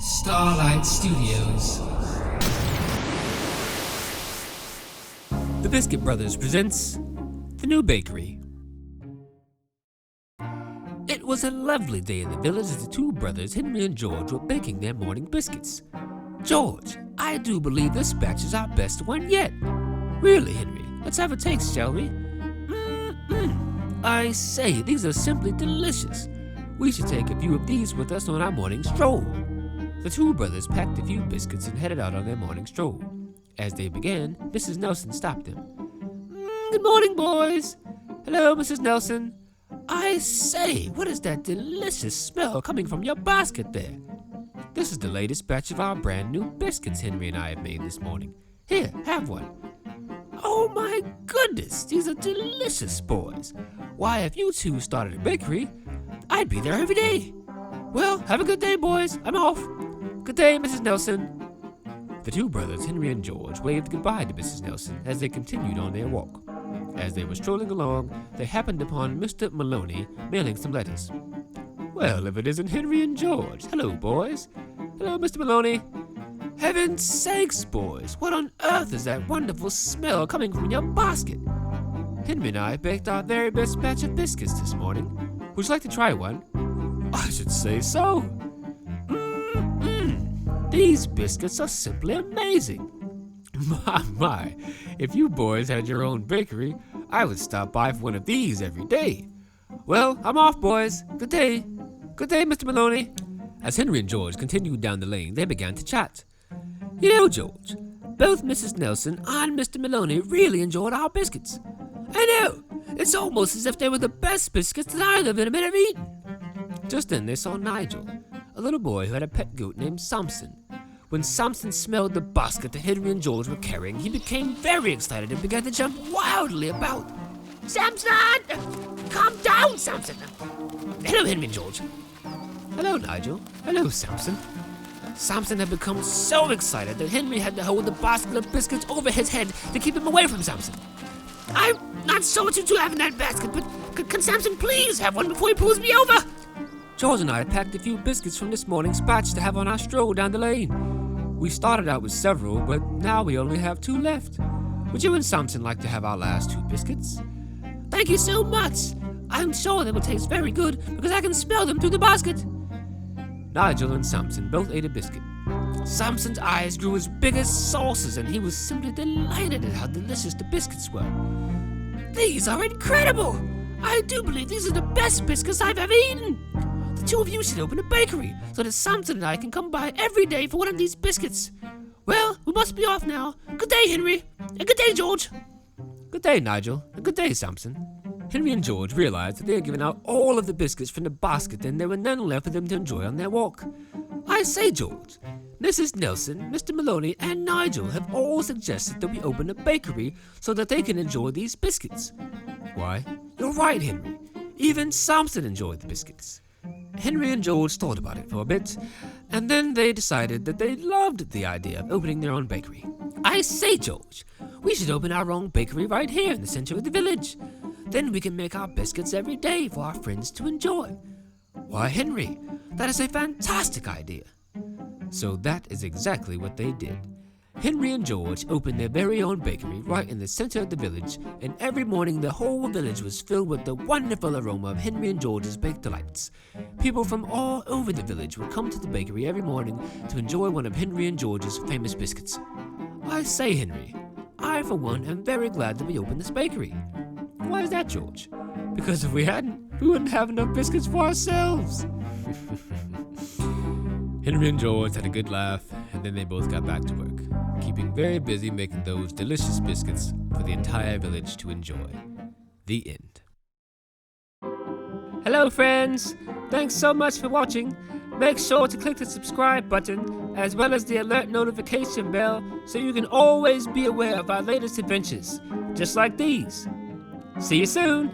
Starlight Studios. The Biscuit Brothers presents The New Bakery. It was a lovely day in the village as the two brothers, Henry and George, were baking their morning biscuits. George, I do believe this batch is our best one yet. Really, Henry, let's have a taste, shall we? I say, these are simply delicious. We should take a few of these with us on our morning stroll. The two brothers packed a few biscuits and headed out on their morning stroll. As they began, Mrs. Nelson stopped them. Good morning, boys. Hello, Mrs. Nelson. I say, what is that delicious smell coming from your basket there? This is the latest batch of our brand new biscuits Henry and I have made this morning. Here, have one. Oh my goodness, these are delicious, boys. Why, if you two started a bakery, I'd be there every day. Well, have a good day, boys. I'm off. Good day, Mrs. Nelson. The two brothers, Henry and George, waved goodbye to Mrs. Nelson as they continued on their walk. As they were strolling along, they happened upon Mr. Maloney mailing some letters. Well, if it isn't Henry and George. Hello, boys. Hello, Mr. Maloney. Heaven's sakes, boys, what on earth is that wonderful smell coming from your basket? Henry and I baked our very best batch of biscuits this morning. Would you like to try one? I should say so. These biscuits are simply amazing. My, if you boys had your own bakery, I would stop by for one of these every day. Well, I'm off, boys. Good day. Good day, Mr. Maloney. As Henry and George continued down the lane, they began to chat. You know, George, both Mrs. Nelson and Mr. Maloney really enjoyed our biscuits. I know. It's almost as if they were the best biscuits that either of them had ever eaten. Just then they saw Nigel, a little boy who had a pet goat named Sampson. When Sampson smelled the basket that Henry and George were carrying, he became very excited and began to jump wildly about. Samson! Calm down, Samson! Hello, Henry and George. Hello, Nigel. Hello, Sampson. Samson had become so excited that Henry had to hold the basket of biscuits over his head to keep him away from Samson. I'm not sure what you two have in that basket, but can Samson please have one before he pulls me over? George and I packed a few biscuits from this morning's batch to have on our stroll down the lane. We started out with several, but now we only have 2 left. Would you and Samson like to have our last 2 biscuits? Thank you so much. I'm sure they will taste very good because I can smell them through the basket. Nigel and Sampson both ate a biscuit. Samson's eyes grew as big as saucers, and he was simply delighted at how delicious the biscuits were. These are incredible! I do believe these are the best biscuits I've ever eaten. The two of you should open a bakery so that Samson and I can come by every day for one of these biscuits. Well, we must be off now. Good day, Henry. And good day, George. Good day, Nigel. And good day, Sampson. Henry and George realized that they had given out all of the biscuits from the basket and there were none left for them to enjoy on their walk. I say, George, Mrs. Nelson, Mr. Maloney, and Nigel have all suggested that we open a bakery so that they can enjoy these biscuits. Why, you're right, Henry. Even Sampson enjoyed the biscuits. Henry and George thought about it for a bit, and then they decided that they loved the idea of opening their own bakery. I say, George, we should open our own bakery right here in the center of the village. Then we can make our biscuits every day for our friends to enjoy. Why, Henry, that is a fantastic idea. So that is exactly what they did. Henry and George opened their very own bakery right in the center of the village, and every morning the whole village was filled with the wonderful aroma of Henry and George's baked delights. People from all over the village would come to the bakery every morning to enjoy one of Henry and George's famous biscuits. I say, Henry, I for one am very glad that we opened this bakery. Why is that, George? Because if we hadn't, we wouldn't have enough biscuits for ourselves. Henry and George had a good laugh, and then they both got back to work, keeping very busy making those delicious biscuits for the entire village to enjoy. The end. Hello, friends! Thanks so much for watching. Make sure to click the subscribe button, as well as the alert notification bell, so you can always be aware of our latest adventures, just like these. See you soon!